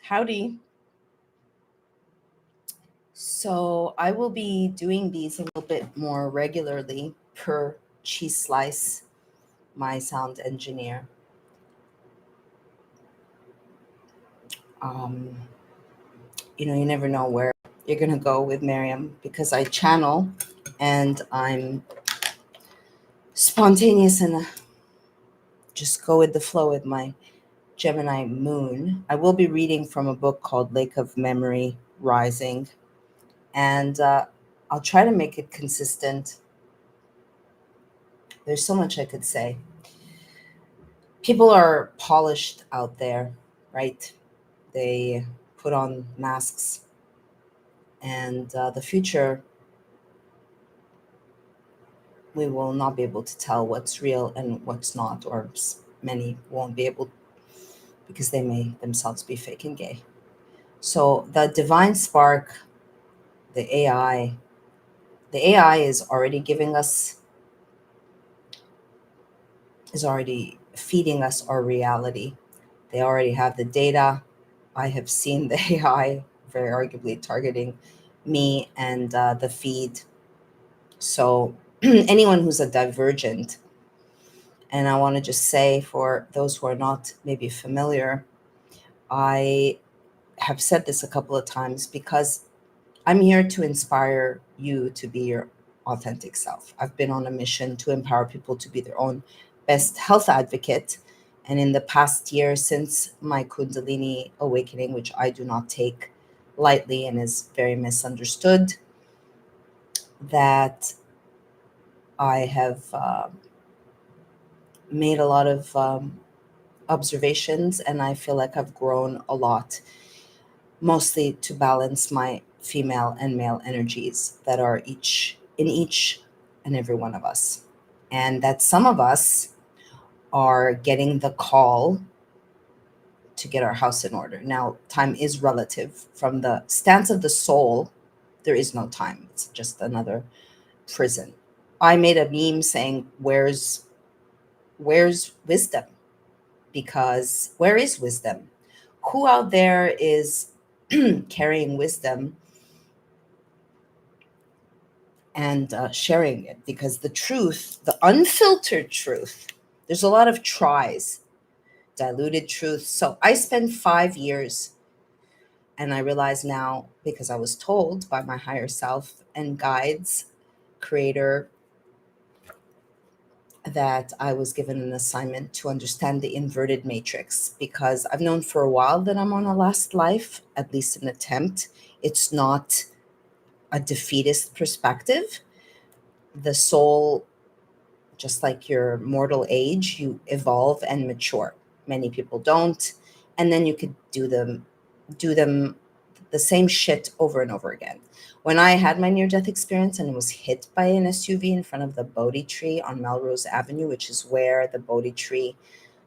Howdy. So I will be doing these a little bit more regularly per cheese slice, my sound engineer. Um, you never know where you're going to go with Miriam because I channel and I'm spontaneous and just go with the flow with my Gemini moon. I will be reading from a book called Lake of Memory Rising, and I'll try to make it consistent. There's so much I could say. People are polished out there, right? They put on masks, and the future, we will not be able to tell what's real and what's not, or many won't be able because they may themselves be fake and gay. So, the divine spark, the AI, the AI is already feeding us our reality. They already have the data. I have seen the AI very arguably targeting me and the feed. So, anyone who's a divergent, and I want to just say for those who are not maybe familiar, I have said this a couple of times because I'm here to inspire you to be your authentic self. I've been on a mission to empower people to be their own best health advocate. And in the past year, since my Kundalini awakening, which I do not take lightly and is very misunderstood, that I have made a lot of observations, and I feel like I've grown a lot, mostly to balance my female and male energies that are each and every one of us. And that some of us are getting the call to get our house in order. Now, time is relative. From the stance of the soul, there is no time. It's just another prison. I made a meme saying, where's wisdom? Because where is wisdom? Who out there is carrying wisdom and sharing it? Because the truth, the unfiltered truth, there's a lot of tries, diluted truth. So I spent 5 years, and I realize now, because I was told by my higher self and guides, creator, that I was given an assignment to understand the inverted matrix, because I've known for a while that I'm on a last life, at least an attempt. It's not a defeatist perspective. The soul, just like your mortal age, you evolve and mature. Many people don't. And then you could do them the same shit over and over again. When I had my near death experience and was hit by an SUV in front of the Bodhi tree on Melrose Avenue, which is where the Bodhi tree,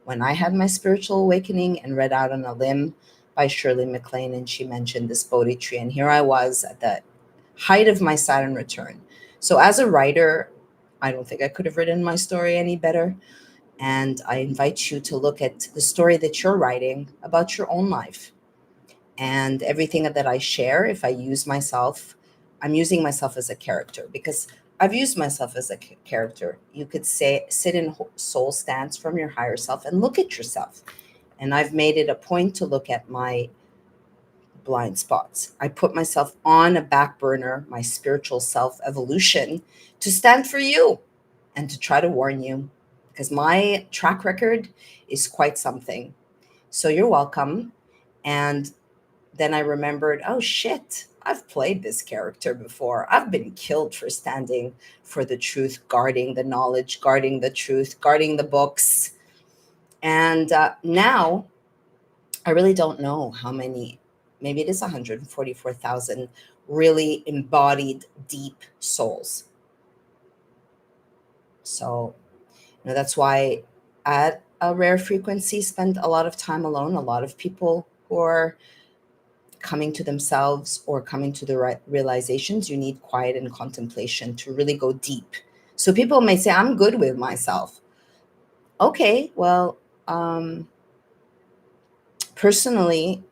when I had my spiritual awakening and read Out on a Limb by Shirley MacLaine, and she mentioned this Bodhi tree. And here I was at the height of my Saturn return. So as a writer, I don't think I could have written my story any better. And I invite you to look at the story that you're writing about your own life. And everything that I share, if I use myself, I'm using myself as a character, because I've used myself as a character. You could say, sit in soul stance from your higher self and look at yourself. And I've made it a point to look at my blind spots. I put myself on a back burner, my spiritual self evolution, to stand for you and to try to warn you, because my track record is quite something. So you're welcome. And then I remembered, oh shit, I've played this character before. I've been killed for standing for the truth, guarding the knowledge, guarding the truth, guarding the books. And now I really don't know how many, maybe it is 144,000 really embodied deep souls. So, that's why at a rare frequency, spend a lot of time alone. A lot of people who are coming to themselves or coming to the right realizations, you need quiet and contemplation to really go deep. So people may say, I'm good with myself. Okay, well, personally,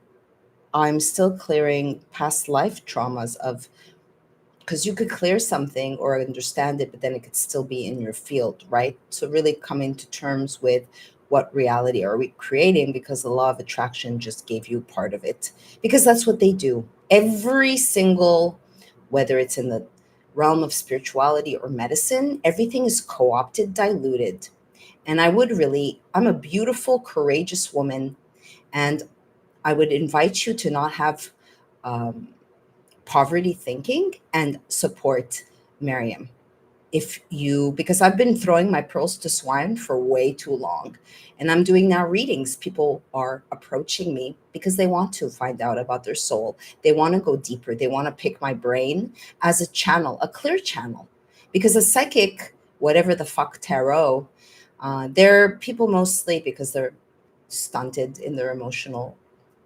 I'm still clearing past life traumas of, because you could clear something or understand it, but then it could still be in your field, right? So really coming to terms with what reality are we creating, because the law of attraction just gave you part of it, because that's what they do. Every single, whether it's in the realm of spirituality or medicine, everything is co-opted, diluted. And I'm a beautiful, courageous woman, and I would invite you to not have um, poverty thinking and support Miriam. If you, because I've been throwing my pearls to swine for way too long, and I'm doing now readings. People are approaching me because they want to find out about their soul. They want to go deeper. They want to pick my brain as a channel, a clear channel. Because a psychic, whatever the fuck tarot, they're people mostly because they're stunted in their emotional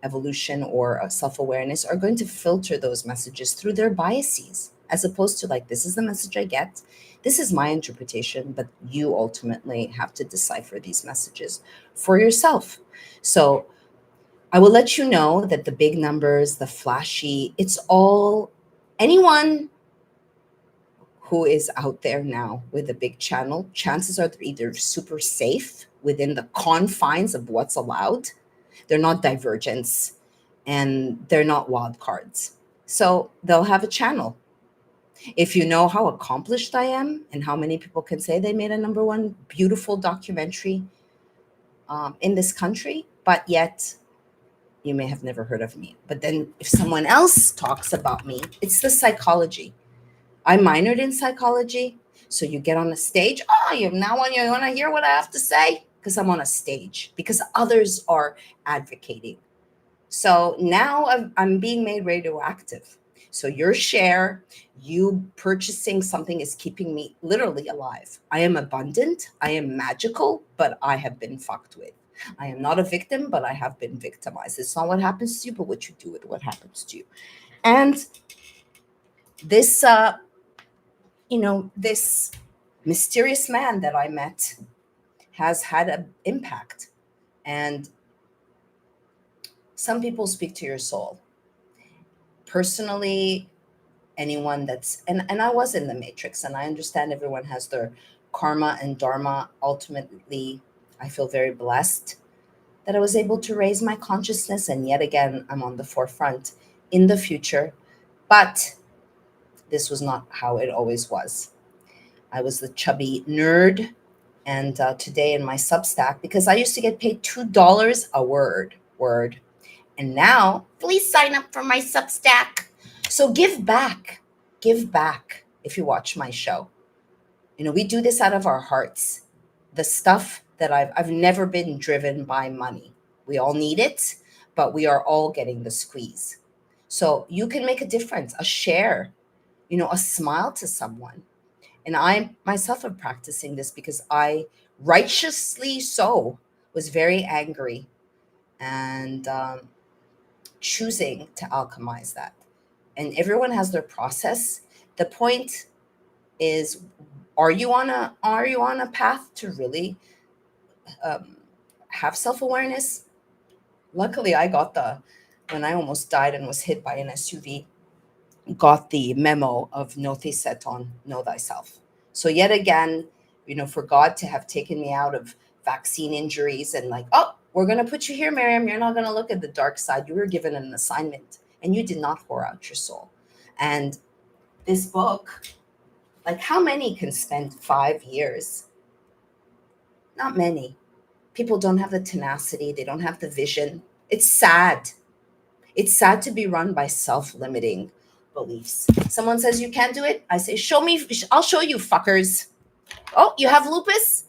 evolution or self-awareness, are going to filter those messages through their biases, as opposed to like, this is the message I get, this is my interpretation, but you ultimately have to decipher these messages for yourself. So I will let you know that the big numbers, the flashy, it's all, anyone who is out there now with a big channel, chances are they're either super safe within the confines of what's allowed, they're not divergents, and they're not wild cards. So they'll have a channel. If you know how accomplished I am and how many people can say they made a number one beautiful documentary in this country, but yet you may have never heard of me. But then if someone else talks about me, it's the psychology. I minored in psychology. So you get on a stage. Oh, you now want to hear what I have to say? Because I'm on a stage, because others are advocating. So now I'm being made radioactive. So your share, you purchasing something is keeping me literally alive. I am abundant. I am magical, but I have been fucked with. I am not a victim, but I have been victimized. It's not what happens to you, but what you do with what happens to you. And this, this mysterious man that I met has had an impact. And some people speak to your soul. Personally, anyone that's, and I was in the matrix, and I understand everyone has their karma and dharma. Ultimately, I feel very blessed that I was able to raise my consciousness, and yet again I'm on the forefront in the future. But this was not how it always was. I was the chubby nerd. And today in my Substack, because I used to get paid $2 a word, and now please sign up for my Substack. So give back. If you watch my show, we do this out of our hearts. The stuff that I've never been driven by money. We all need it, but we are all getting the squeeze. So you can make a difference, a share, a smile to someone. And I myself am practicing this because I, righteously so, was very angry, and choosing to alchemize that. And everyone has their process. The point is, are you on a path to really um, have self-awareness? Luckily, I got when I almost died and was hit by an SUV, got the memo of no te seton, know thyself. So yet again, for God to have taken me out of vaccine injuries and like, oh, we're going to put you here, Miriam. You're not going to look at the dark side. You were given an assignment and you did not pour out your soul. And this book, like, how many can spend 5 years? Not many. People don't have the tenacity. They don't have the vision. It's sad. It's sad to be run by self-limiting beliefs. Someone says you can't do it. I say, show me. I'll show you, fuckers. Oh, you have lupus?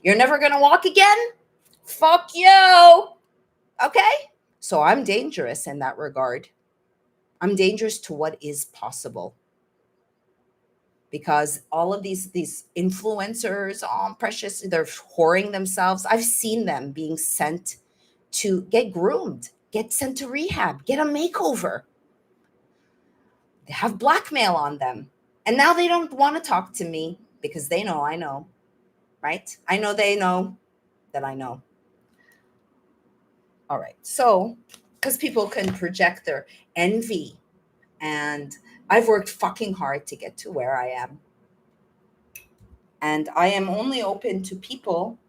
You're never going to walk again? Fuck you. Okay? So I'm dangerous in that regard. I'm dangerous to what is possible, because all of these influencers, oh, precious, they're whoring themselves. I've seen them being sent to get groomed, get sent to rehab, get a makeover. They have blackmail on them. And now they don't want to talk to me because they know I know, right? I know they know that I know. All right. So because people can project their envy. And I've worked fucking hard to get to where I am. And I am only open to people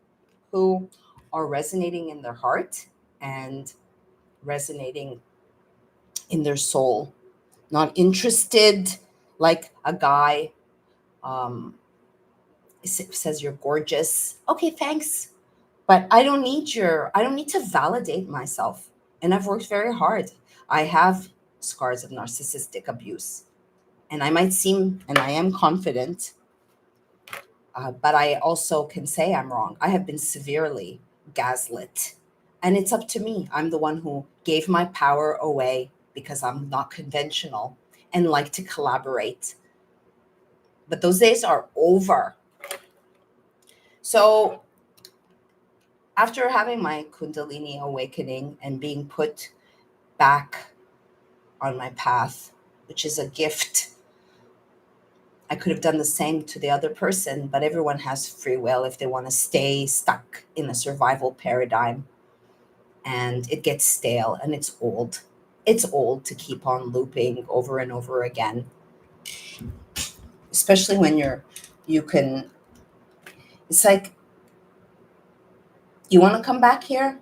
who are resonating in their heart and resonating in their soul, not interested like a guy um, says you're gorgeous. Okay, thanks. But I don't need to validate myself. And I've worked very hard. I have scars of narcissistic abuse. And I might seem, and I am confident, but I also can say I'm wrong. I have been severely gaslit. And it's up to me. I'm the one who gave my power away because I'm not conventional and like to collaborate. But those days are over. So after having my Kundalini awakening and being put back on my path, which is a gift, I could have done the same to the other person, but everyone has free will if they want to stay stuck in a survival paradigm. And it gets stale and it's old. It's old to keep on looping over and over again, especially when you can, it's like, you want to come back here?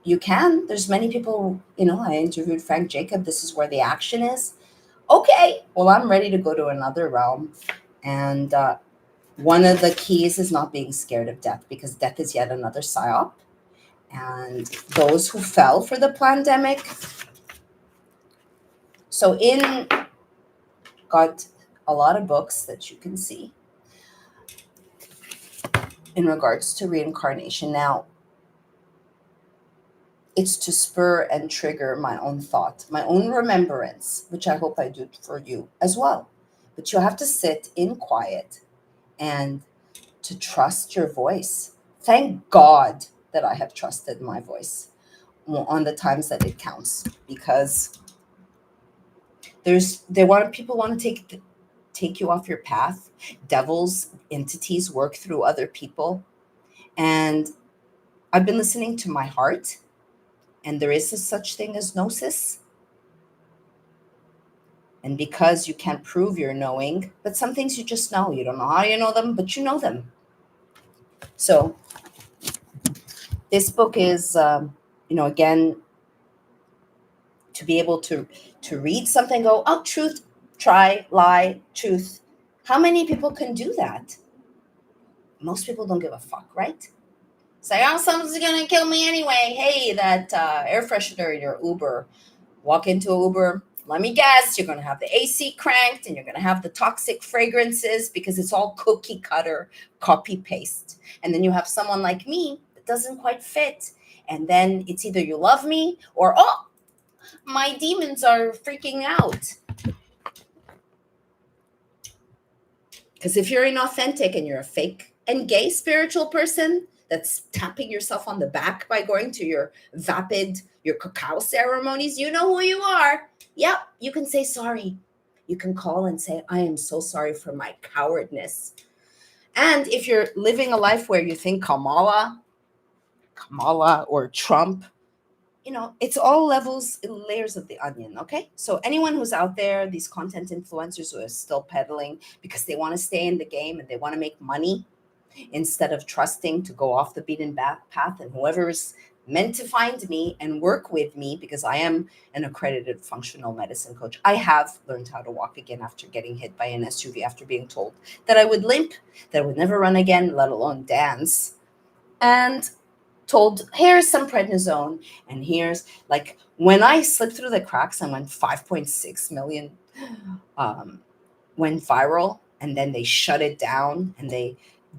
You can. There's many people, I interviewed Frank Jacob. This is where the action is. Okay, well, I'm ready to go to another realm. And one of the keys is not being scared of death, because death is yet another psyop. And those who fell for the pandemic. So got a lot of books that you can see in regards to reincarnation. Now, it's to spur and trigger my own thought, my own remembrance, which I hope I do for you as well. But you have to sit in quiet and to trust your voice. Thank God that I have trusted my voice on the times that it counts, because people want to take you off your path. Devils, entities work through other people. And I've been listening to my heart, and there is a such thing as gnosis. And because you can't prove your knowing, but some things you just know. You don't know how you know them, but you know them. So this book is, again, to be able to read something, go, oh, truth, try, lie, truth. How many people can do that? Most people don't give a fuck, right? Say, oh, someone's going to kill me anyway. Hey, that air freshener in your Uber. Walk into an Uber. Let me guess, you're going to have the AC cranked and you're going to have the toxic fragrances, because it's all cookie cutter, copy paste. And then you have someone like me that doesn't quite fit. And then it's either you love me or, oh, my demons are freaking out. Because if you're inauthentic and you're a fake and gay spiritual person that's tapping yourself on the back by going to your vapid, your cacao ceremonies, you know who you are. Yep, you can say sorry. You can call and say, I am so sorry for my cowardness. And if you're living a life where you think Kamala or Trump, it's all levels and layers of the onion, okay? So anyone who's out there, these content influencers who are still peddling because they want to stay in the game and they want to make money instead of trusting to go off the beaten path, and whoever is meant to find me and work with me, because I am an accredited functional medicine coach. I have learned how to walk again after getting hit by an SUV, after being told that I would limp, that I would never run again, let alone dance. And told, here's some prednisone, and here's, like, when I slipped through the cracks and went 5.6 million, went viral, and then they shut it down and they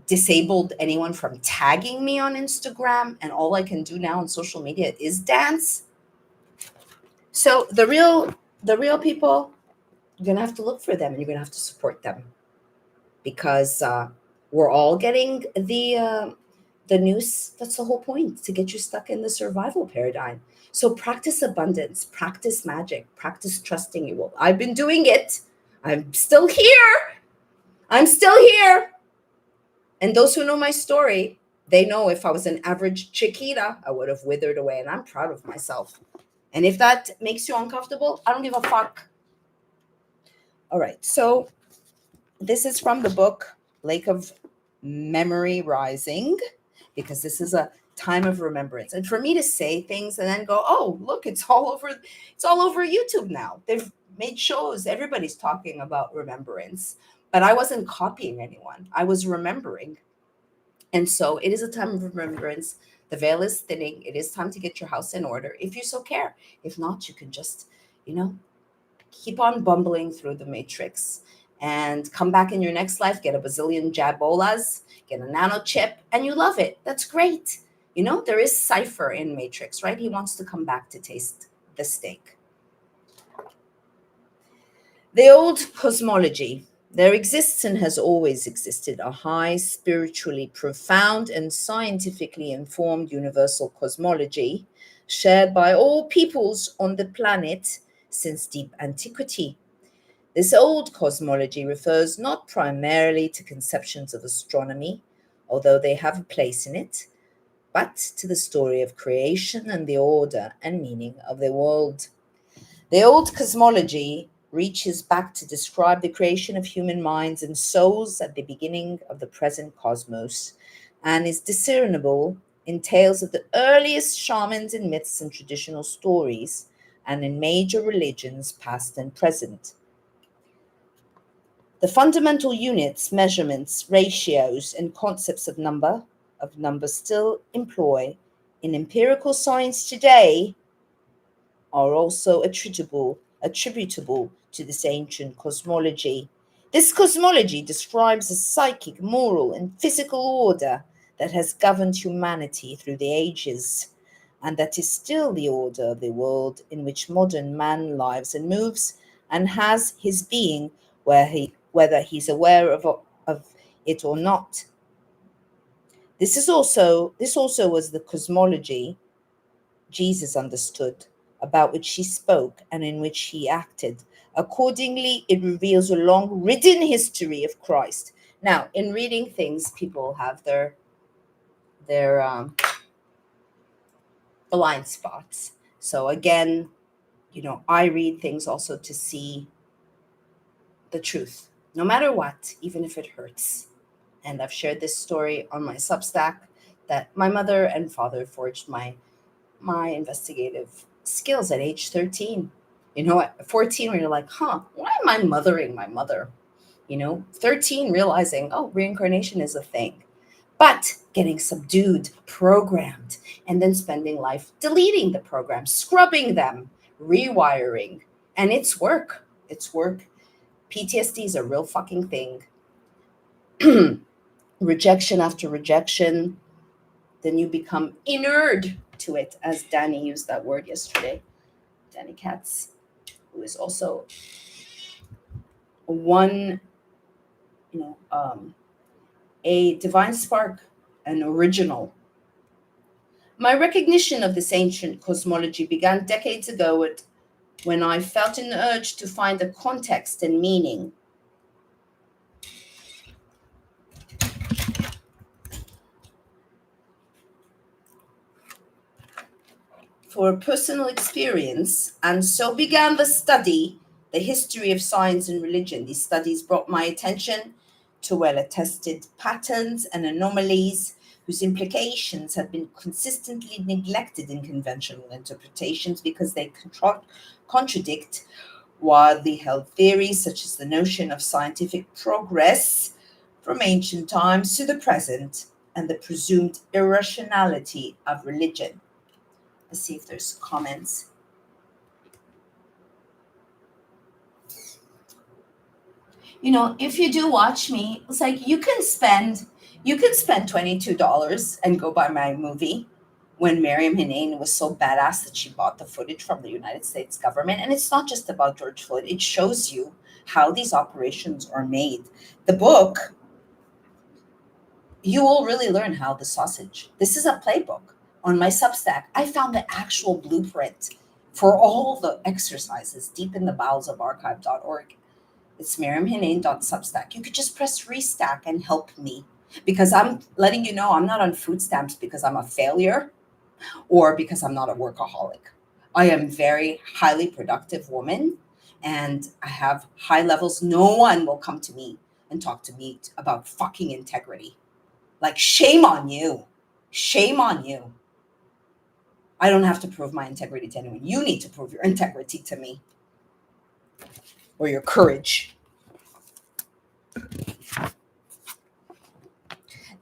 disabled anyone from tagging me on Instagram, and all I can do now on social media is dance. So the real people, you're gonna have to look for them, and you're gonna have to support them, because we're all getting the noose. That's the whole point, to get you stuck in the survival paradigm. So practice abundance, practice magic, practice trusting you will. I've been doing it. I'm still here. And those who know my story, they know if I was an average Chiquita, I would have withered away. And I'm proud of myself. And if that makes you uncomfortable, I don't give a fuck. All right. So this is from the book Lake of Memory Rising, because this is a time of remembrance. And for me to say things and then go, oh, look, it's all over YouTube now. They've made shows. Everybody's talking about remembrance. But I wasn't copying anyone. I was remembering. And so it is a time of remembrance. The veil is thinning. It is time to get your house in order if you so care. If not, you can just, you know, keep on bumbling through the matrix and come back in your next life, get a bazillion jabolas, get a nano chip, and you love it. That's great. You know, there is Cypher in Matrix, right? He wants to come back to taste the steak. The old cosmology. There exists and has always existed a high, spiritually profound, and scientifically informed universal cosmology shared by all peoples on the planet since deep antiquity. This old cosmology refers not primarily to conceptions of astronomy, although they have a place in it, but to the story of creation and the order and meaning of the world. The old cosmology reaches back to describe the creation of human minds and souls at the beginning of the present cosmos, and is discernible in tales of the earliest shamans in myths and traditional stories, and in major religions past and present. The fundamental units, measurements, ratios, and concepts of number still employ in empirical science today are also attributable to this ancient cosmology. This cosmology describes a psychic, moral, and physical order that has governed humanity through the ages, and that is still the order of the world in which modern man lives and moves and has his being, whether he's aware of it or not. This also was the cosmology Jesus understood, about which he spoke, and in which he acted. Accordingly, it reveals a long hidden history of Christ. Now, in reading things, people have their blind spots. So again, I read things also to see the truth, no matter what, even if it hurts. And I've shared this story on my Substack that my mother and father forged my investigative skills at age 13. At 14, when you're like, why am I mothering my mother? 13, realizing, oh, reincarnation is a thing. But getting subdued, programmed, and then spending life deleting the programs, scrubbing them, rewiring. And it's work. It's work. PTSD is a real fucking thing. Rejection after rejection, then you become inured to it, as Danny used that word yesterday. Danny Katz, who is also one, a divine spark, an original. My recognition of this ancient cosmology began decades ago when I felt an urge to find a context and meaning for a personal experience, and so began the history of science and religion. These studies brought my attention to well-attested patterns and anomalies whose implications have been consistently neglected in conventional interpretations because they contradict widely held theories, such as the notion of scientific progress from ancient times to the present and the presumed irrationality of religion. Let's see if there's comments. If you do watch me, it's like you can spend $22 and go buy my movie when Miriam Hinane was so badass that she bought the footage from the United States government. And it's not just about George Floyd. It shows you how these operations are made. The book, you will really learn how the sausage. This is a playbook. On my Substack, I found the actual blueprint for all the exercises deep in the bowels of archive.org. It's miriamhinane.substack. You could just press restack and help me, because I'm letting I'm not on food stamps because I'm a failure or because I'm not a workaholic. I am very highly productive woman and I have high levels. No one will come to me and talk to me about fucking integrity. Like, shame on you. Shame on you. I don't have to prove my integrity to anyone. You need to prove your integrity to me or your courage.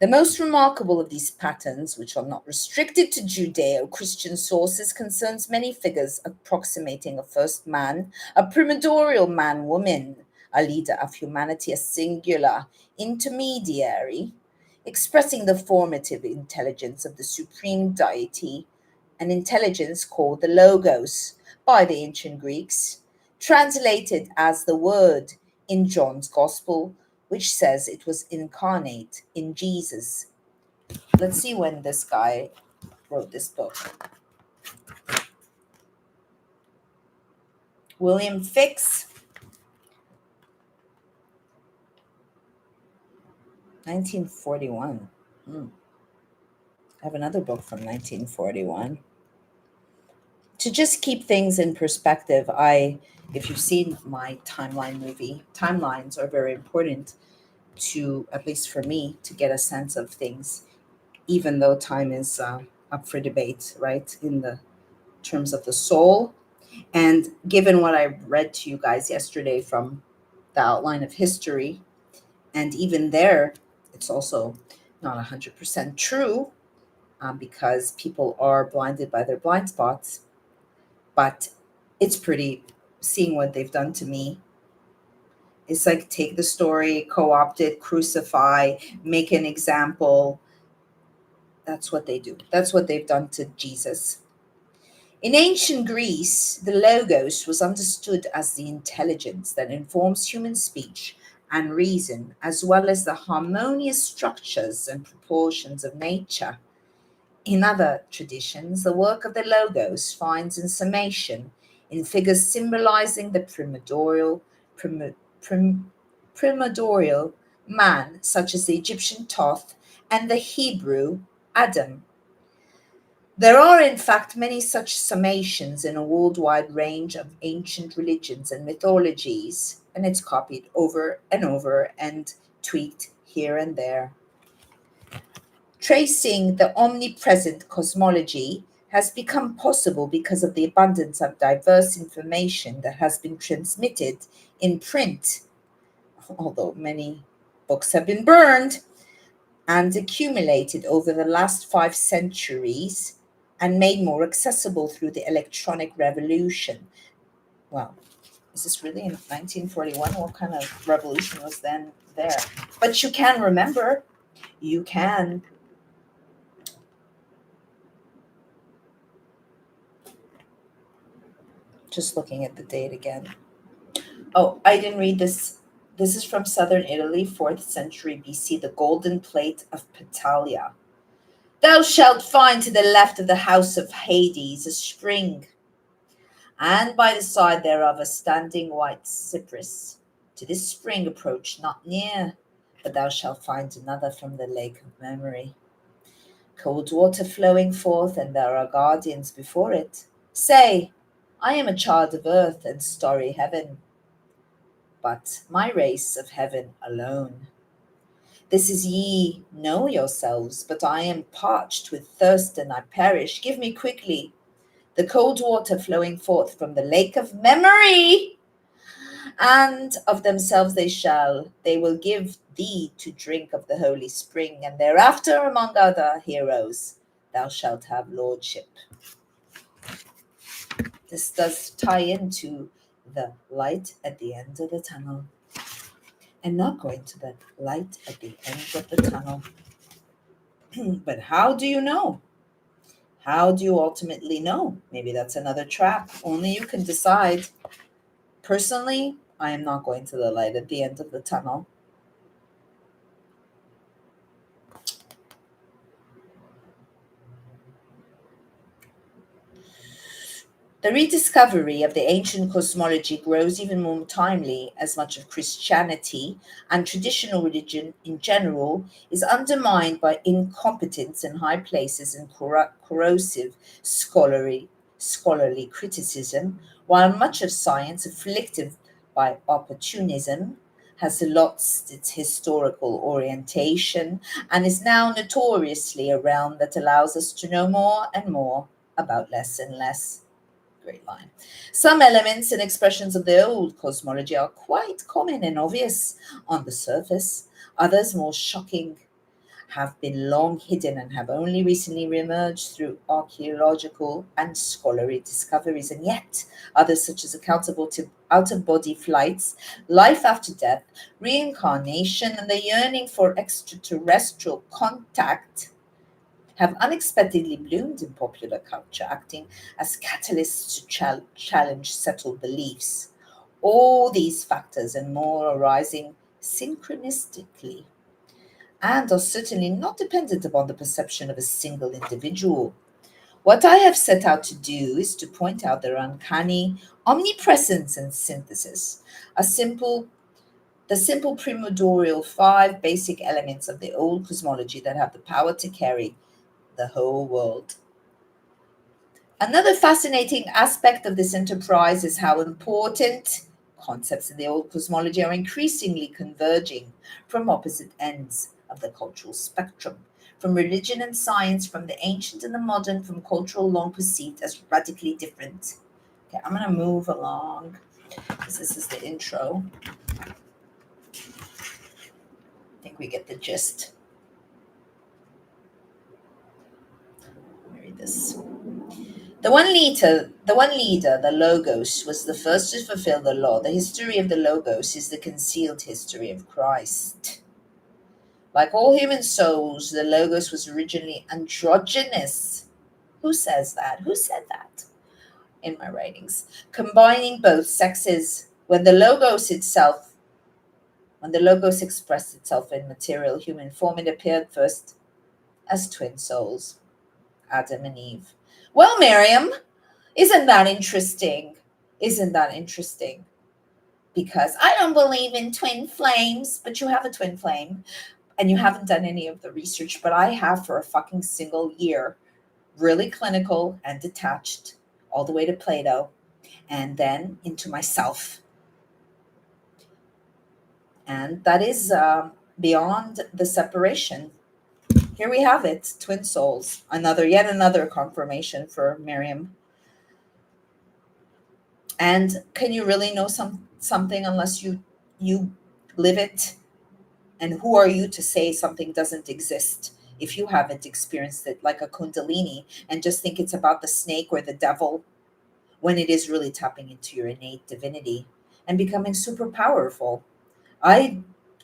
The most remarkable of these patterns, which are not restricted to Judeo-Christian sources, concerns many figures approximating a first man, a primordial man-woman, a leader of humanity, a singular intermediary, expressing the formative intelligence of the supreme deity, an intelligence called the Logos by the ancient Greeks, translated as the Word in John's Gospel, which says it was incarnate in Jesus. Let's see when this guy wrote this book. William Fix, 1941. I have another book from 1941. To just keep things in perspective, if you've seen my timeline movie, timelines are very important to, at least for me, to get a sense of things, even though time is up for debate, right, in the terms of the soul. And given what I read to you guys yesterday from the outline of history, and even there, it's also not 100% true because people are blinded by their blind spots. But it's pretty, seeing what they've done to me. It's like take the story, co-opt it, crucify, make an example. That's what they do. That's what they've done to Jesus. In ancient Greece, the logos was understood as the intelligence that informs human speech and reason, as well as the harmonious structures and proportions of nature. In other traditions, the work of the logos finds in summation in figures symbolizing the prim- primordial man, such as the Egyptian Thoth and the Hebrew Adam. There are, in fact, many such summations in a worldwide range of ancient religions and mythologies, and it's copied over and over and tweaked here and there. Tracing the omnipresent cosmology has become possible because of the abundance of diverse information that has been transmitted in print, although many books have been burned, and accumulated over the last 5 centuries and made more accessible through the electronic revolution. Well, is this really in 1941? What kind of revolution was then there? But you can remember, you can. Just looking at the date again. Oh, I didn't read this. This is from southern Italy, 4th century BC, the golden plate of Patalia. Thou shalt find to the left of the house of Hades a spring, and by the side thereof a standing white cypress. To this spring approach not near, but thou shalt find another from the lake of memory. Cold water flowing forth, and there are guardians before it. Say, I am a child of earth and starry heaven, but my race of heaven alone. This is ye know yourselves, but I am parched with thirst and I perish. Give me quickly the cold water flowing forth from the lake of memory, and of themselves they will give thee to drink of the holy spring, and thereafter among other heroes thou shalt have lordship. This does tie into the light at the end of the tunnel, and not going to the light at the end of the tunnel. But how do you know? How do you ultimately know? Maybe that's another trap. Only you can decide. Personally, I am not going to the light at the end of the tunnel. The rediscovery of the ancient cosmology grows even more timely as much of Christianity and traditional religion in general is undermined by incompetence in high places and corrosive scholarly criticism, while much of science, afflicted by opportunism, has lost its historical orientation and is now notoriously a realm that allows us to know more and more about less and less. Great line. Some elements and expressions of the old cosmology are quite common and obvious on the surface. Others, more shocking, have been long hidden and have only recently reemerged through archaeological and scholarly discoveries. And yet, others, such as accounts of out of body flights, life after death, reincarnation, and the yearning for extraterrestrial contact, have unexpectedly bloomed in popular culture, acting as catalysts to challenge settled beliefs. All these factors and more arising synchronistically and are certainly not dependent upon the perception of a single individual. What I have set out to do is to point out their uncanny omnipresence and synthesis, a simple the simple primordial five basic elements of the old cosmology that have the power to carry the whole world. Another fascinating aspect of this enterprise is how important concepts in the old cosmology are increasingly converging from opposite ends of the cultural spectrum, from religion and science, from the ancient and the modern, from cultural long perceived as radically different. Okay, I'm going to move along because this is the intro. I think we get the gist. Let me read this. The Logos, was the first to fulfill the law. The history of the Logos is the concealed history of Christ. Like all human souls, the Logos was originally androgynous. Who says that? Who said that in my writings? Combining both sexes. When the Logos expressed itself in material human form, it appeared first as twin souls, Adam and Eve. Well, Miriam, isn't that interesting? Isn't that interesting? Because I don't believe in twin flames, but you have a twin flame and you haven't done any of the research, but I have for a fucking single year. Really clinical and detached, all the way to Plato, and then into myself. And that is beyond the separation. Here we have it, twin souls. Yet another confirmation for Miriam. And can you really know something unless you live it? And who are you to say something doesn't exist if you haven't experienced it, like a kundalini, and just think it's about the snake or the devil, when it is really tapping into your innate divinity and becoming super powerful? I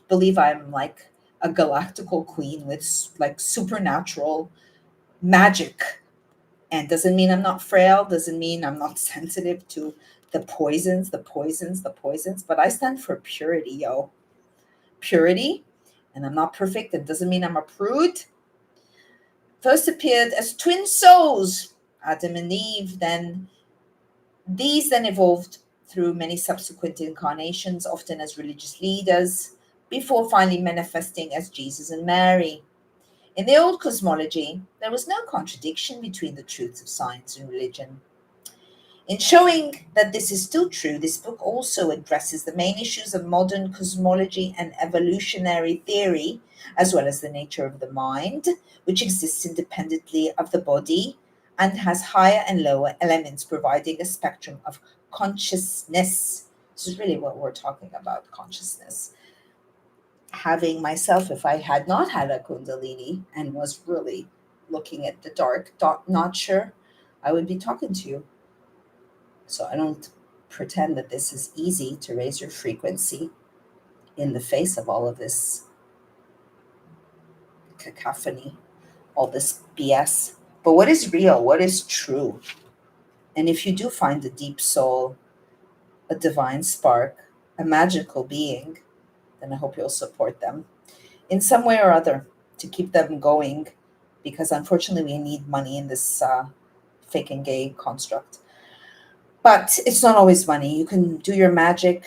believe I'm like a galactical queen with like supernatural magic, and doesn't mean I'm not frail, doesn't mean I'm not sensitive to the poisons, but I stand for purity, yo. Purity. And I'm not perfect. It doesn't mean I'm a prude. First appeared as twin souls, Adam and Eve. Then evolved through many subsequent incarnations, often as religious leaders, before finally manifesting as Jesus and Mary. In the old cosmology, there was no contradiction between the truths of science and religion. In showing that this is still true, this book also addresses the main issues of modern cosmology and evolutionary theory, as well as the nature of the mind, which exists independently of the body and has higher and lower elements, providing a spectrum of consciousness. This is really what we're talking about, consciousness. Having myself, if I had not had a Kundalini and was really looking at the dark, not sure I would be talking to you. So I don't pretend that this is easy to raise your frequency in the face of all of this cacophony, all this BS. But what is real? What is true? And if you do find a deep soul, a divine spark, a magical being, then I hope you'll support them in some way or other to keep them going, because unfortunately we need money in this fake and gay construct. But it's not always money. You can do your magic.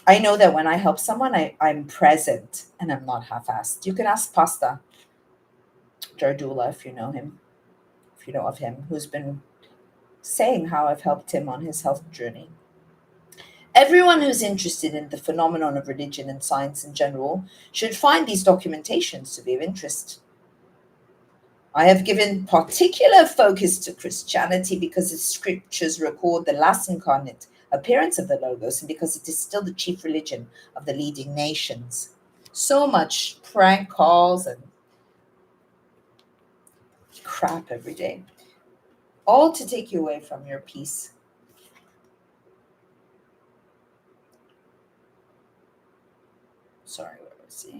I know that when I help someone, I'm present and I'm not half-assed. You can ask Pasta Jardula if you know him, if you know of him, who's been saying how I've helped him on his health journey. Everyone who's interested in the phenomenon of religion and science in general should find these documentations to be of interest. I have given particular focus to Christianity because its scriptures record the last incarnate appearance of the Logos and because it is still the chief religion of the leading nations. So much prank calls and crap every day, all to take you away from your peace. Sorry, what was it?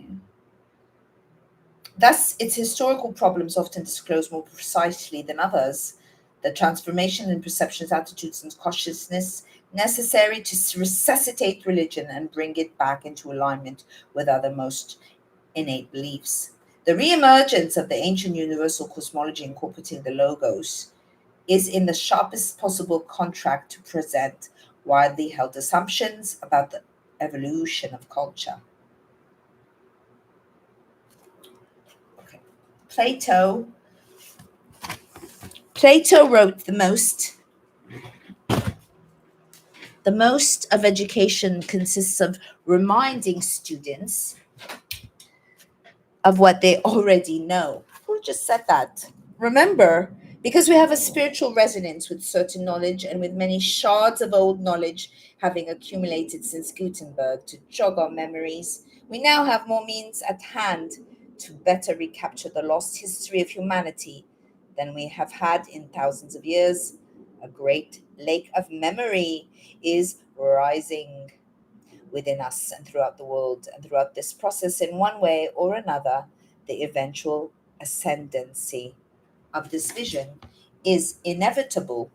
Thus, its historical problems often disclose more precisely than others the transformation in perceptions, attitudes, and consciousness necessary to resuscitate religion and bring it back into alignment with other most innate beliefs. The reemergence of the ancient universal cosmology incorporating the Logos is in the sharpest possible contract to present widely held assumptions about the evolution of culture. Okay. Plato Plato wrote the most of education consists of reminding students of what they already know. Who just said that? Remember, because we have a spiritual resonance with certain knowledge and with many shards of old knowledge having accumulated since Gutenberg to jog our memories, we now have more means at hand to better recapture the lost history of humanity than we have had in thousands of years. A great lake of memory is rising within us and throughout the world. And throughout this process, in one way or another, the eventual ascendancy of this vision is inevitable.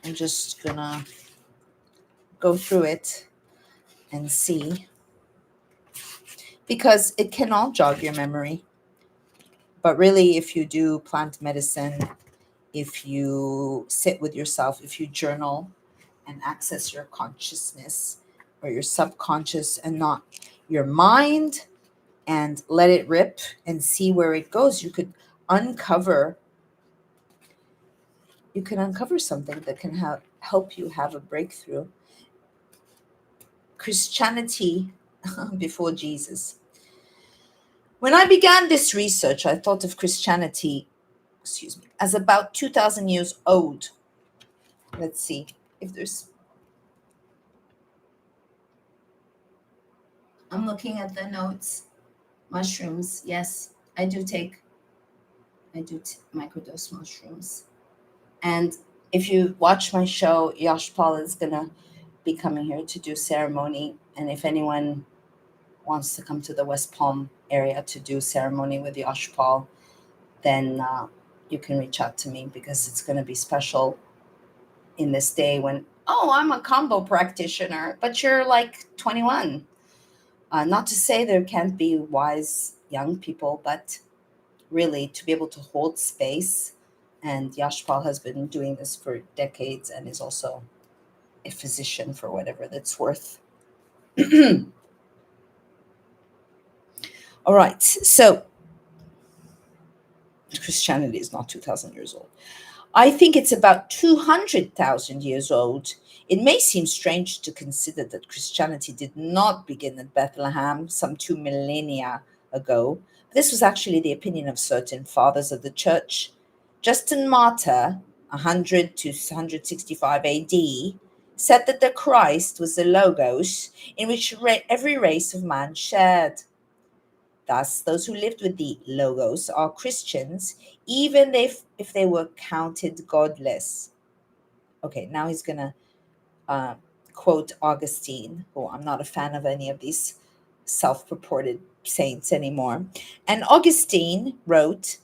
I'm just gonna go through it and see because it can all jog your memory. But really, if you do plant medicine, if you sit with yourself, if you journal and access your consciousness or your subconscious and not your mind, and let it rip and see where it goes, uncover you can uncover something that can help you have a breakthrough. Christianity before Jesus. When I began this research, I thought of Christianity, as about 2000 years old. Let's see if there's I'm looking at the notes. Mushrooms. Yes, I do microdose mushrooms. And if you watch my show, Yash Paul is going to be coming here to do ceremony. And if anyone wants to come to the West Palm area to do ceremony with Yash Paul, then you can reach out to me because it's going to be special in this day when, oh, I'm a combo practitioner, but you're like 21. Not to say there can't be wise young people, but really to be able to hold space. And Yashpal has been doing this for decades and is also a physician for whatever that's worth. All right, so Christianity is not 2,000 years old. I think it's about 200,000 years old. It may seem strange to consider that Christianity did not begin at Bethlehem some 2 millennia ago. This was actually the opinion of certain fathers of the church. Justin Martyr, 100 to 165 AD, said that the Christ was the Logos in which every race of man shared. Thus, those who lived with the Logos are Christians, even if they were counted godless. Okay, now he's going to uh, quote Augustine, who I'm not a fan of any of these self purported saints anymore. And Augustine wrote,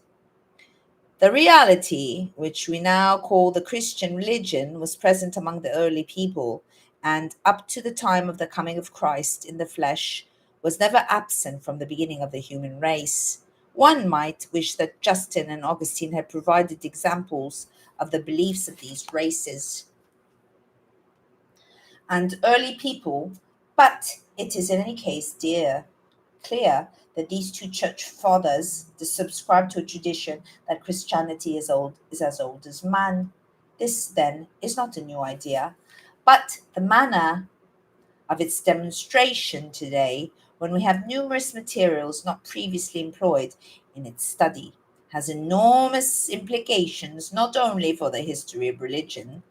the reality, which we now call the Christian religion, was present among the early people, and up to the time of the coming of Christ in the flesh, was never absent from the beginning of the human race. One might wish that Justin and Augustine had provided examples of the beliefs of these races and early people, but it is in any case dear. clear that these two church fathers subscribe to a tradition that Christianity is as old as man. This then is not a new idea, but the manner of its demonstration today, when we have numerous materials not previously employed in its study, has enormous implications not only for the history of religion,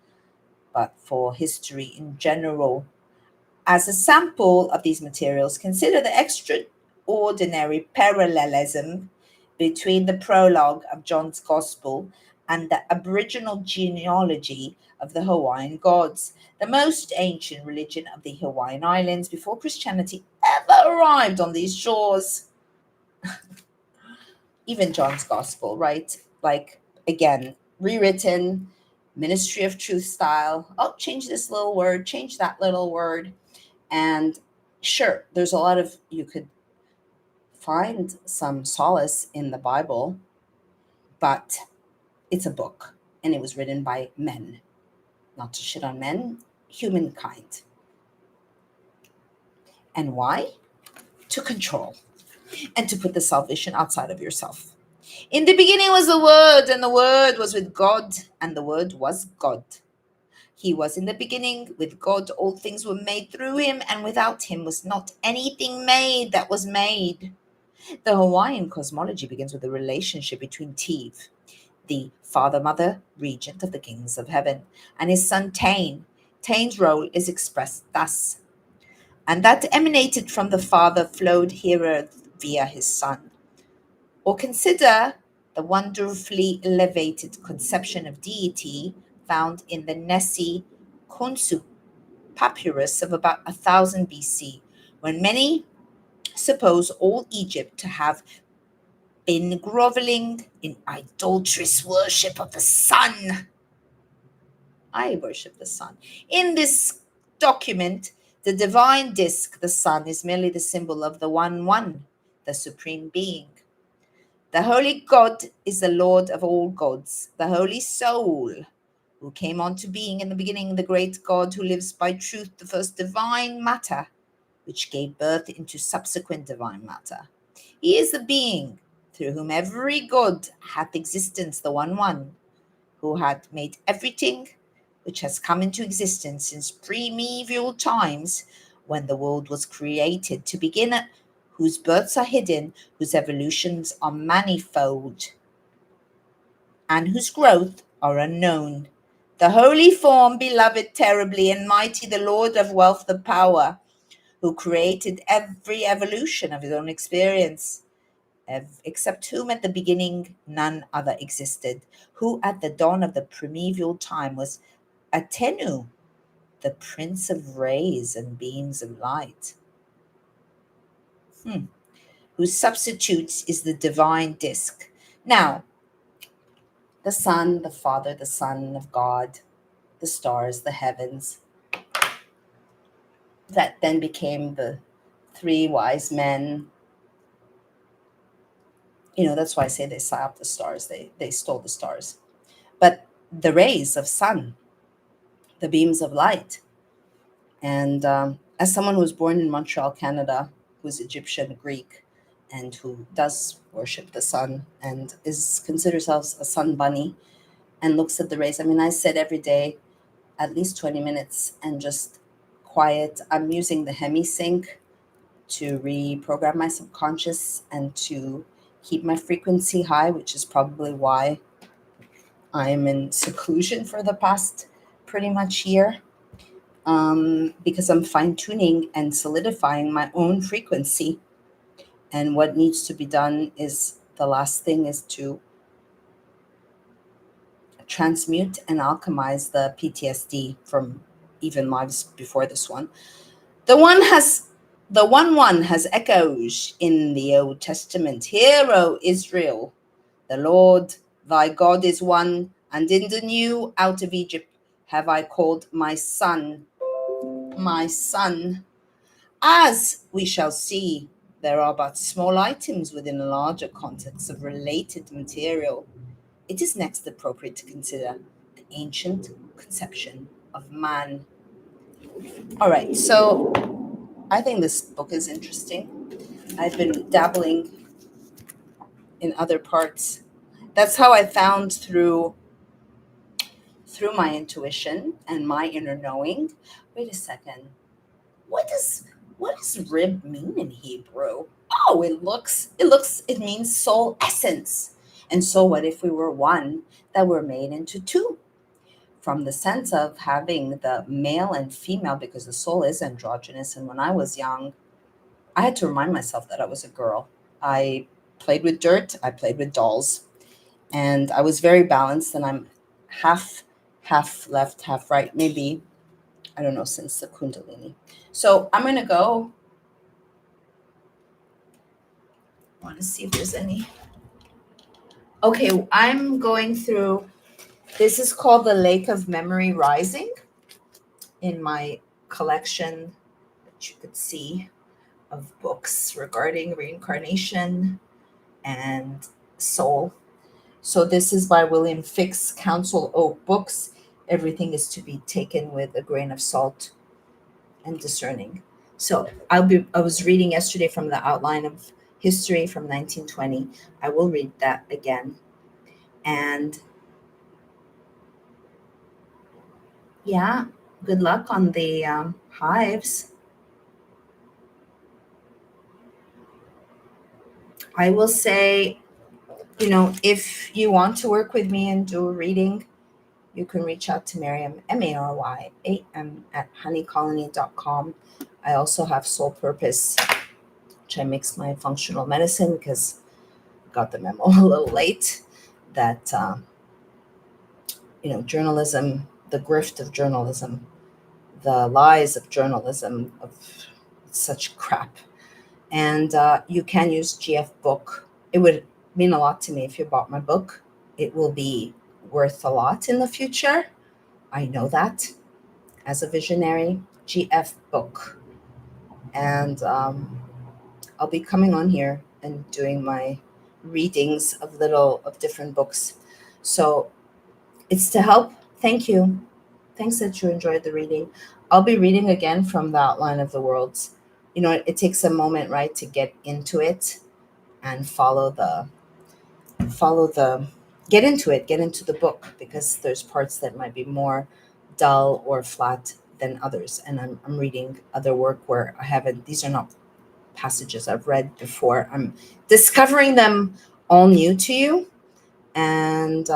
but for history in general. As a sample of these materials, consider the extraordinary parallelism between the prologue of John's Gospel and the Aboriginal genealogy of the Hawaiian gods, the most ancient religion of the Hawaiian Islands before Christianity ever arrived on these shores. Even John's Gospel, right? Like, again, rewritten, Ministry of Truth style. Oh, change this little word, change that little word. And sure, there's a lot of, you could find some solace in the Bible, but it's a book and it was written by men. Not to shit on men, humankind. And why? To control and to put the salvation outside of yourself. In the beginning was the Word, and the Word was with God, and the Word was God. He was in the beginning with God. All things were made through him, and without him was not anything made that was made. The Hawaiian cosmology begins with the relationship between Tive, the father-mother regent of the kings of heaven, and his son Tain. Tain's role is expressed thus: and that emanated from the father flowed here via his son. Or consider the wonderfully elevated conception of deity found in the Nessie Khonsu papyrus of about 1000 BC, when many suppose all Egypt to have been groveling in idolatrous worship of the sun. I worship the sun. In this document, the divine disk, the sun, is merely the symbol of the one, the supreme being. The holy God is the Lord of all gods, the holy soul, who came on to being in the beginning, the great God who lives by truth, the first divine matter, which gave birth into subsequent divine matter. He is the being through whom every god hath existence, the one, who had made everything which has come into existence since pre-medieval times, when the world was created to begin, whose births are hidden, whose evolutions are manifold, and whose growth are unknown. The holy form, beloved, terribly and mighty, the Lord of wealth, the power, who created every evolution of his own experience, except whom at the beginning none other existed, who at the dawn of the primeval time was Atenu, the prince of rays and beams of light, whose substitute is the divine disk. Now, the sun, the Father, the Son of God, the stars, the heavens, that then became the three wise men. That's why I say they saw up the stars, they stole the stars. But the rays of sun, the beams of light. And as someone who was born in Montreal, Canada, who's Egyptian, Greek, and who does worship the sun and considers herself a sun bunny and looks at the rays, I mean, I sit every day at least 20 minutes and just quiet. I'm using the HemiSync to reprogram my subconscious and to keep my frequency high, which is probably why I'm in seclusion for the past pretty much year, because I'm fine-tuning and solidifying my own frequency. And what needs to be done is, the last thing is to transmute and alchemize the PTSD from even lives before this one. The one has echoes in the Old Testament. Hear, O Israel, the Lord thy God is one, and in the new out of Egypt have I called my son, my son. As we shall see, there are but small items within a larger context of related material. It is next appropriate to consider the ancient conception of man. All right, so I think this book is interesting. I've been dabbling in other parts. That's how I found through my intuition and my inner knowing. Wait a second. What does what does rib mean in Hebrew? Oh, it means soul essence. And so what if we were one that were made into two? From the sense of having the male and female, because the soul is androgynous. And when I was young, I had to remind myself that I was a girl. I played with dirt, I played with dolls, and I was very balanced. And I'm half half left, half right, maybe, I don't know, since the Kundalini. So I'm gonna go. I want to see if there's any. Okay, I'm going through. This is called the Lake of Memory Rising in my collection that you could see of books regarding reincarnation and soul. So this is by William Fix, Council Oak Books. Everything is to be taken with a grain of salt and discerning. So I was reading yesterday from the outline of history from 1920. I will read that again. And yeah, good luck on the hives. I will say, if you want to work with me and do a reading, you can reach out to Miriam, Maryam, at honeycolony.com. I also have Soul Purpose, which I mix my functional medicine because I got the memo a little late that, journalism, the grift of journalism, the lies of journalism, of such crap. And you can use GF Book. It would mean a lot to me if you bought my book. It will be worth a lot in the future. I know that as a visionary. GF Book. And I'll be coming on here and doing my readings of different books. So it's to help. Thank you. Thanks that you enjoyed the reading. I'll be reading again from the Outline of the Worlds. It takes a moment, right, to get into it and follow the get into the book, because there's parts that might be more dull or flat than others. And I'm reading other work where I haven't, these are not passages I've read before. I'm discovering them all new to you. And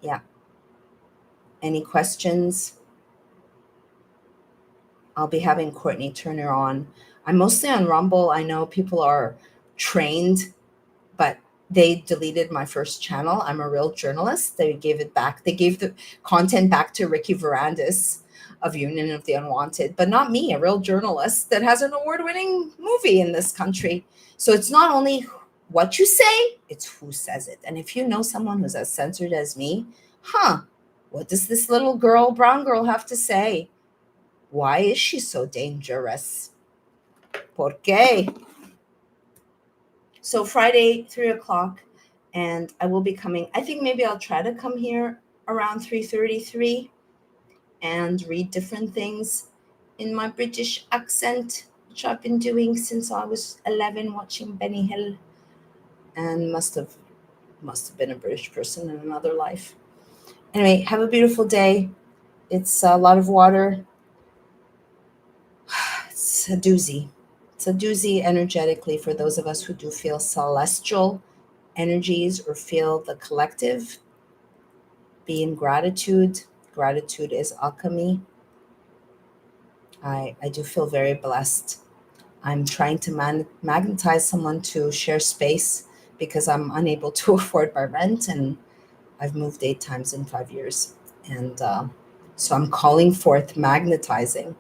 yeah, any questions? I'll be having Courtney Turner on. I'm mostly on Rumble. I know people are trained, but they deleted my first channel. I'm a real journalist. They gave it back. They gave the content back to Ricky Varandas of Union of the Unwanted, but not me, a real journalist that has an award-winning movie in this country. So it's not only what you say, it's who says it. And if you know someone who's as censored as me, what does this little girl, brown girl, have to say? Why is she so dangerous? ¿Por qué? So Friday, 3 o'clock, and I will be coming. I think maybe I'll try to come here around 3:33 and read different things in my British accent, which I've been doing since I was 11, watching Benny Hill, and must have been a British person in another life. Anyway, have a beautiful day. It's a lot of water. It's a doozy. It's a doozy energetically for those of us who do feel celestial energies or feel the collective. Be in gratitude. Gratitude is alchemy. I do feel very blessed. I'm trying to magnetize someone to share space because I'm unable to afford my rent, and I've moved 8 times in 5 years. And so I'm calling forth magnetizing.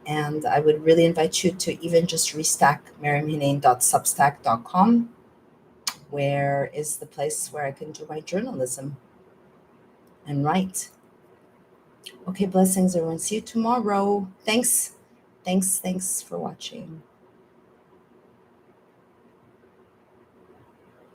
And I would really invite you to even just restack maryamhinane.substack.com, where is the place where I can do my journalism and write. Okay, blessings, everyone. See you tomorrow. Thanks for watching.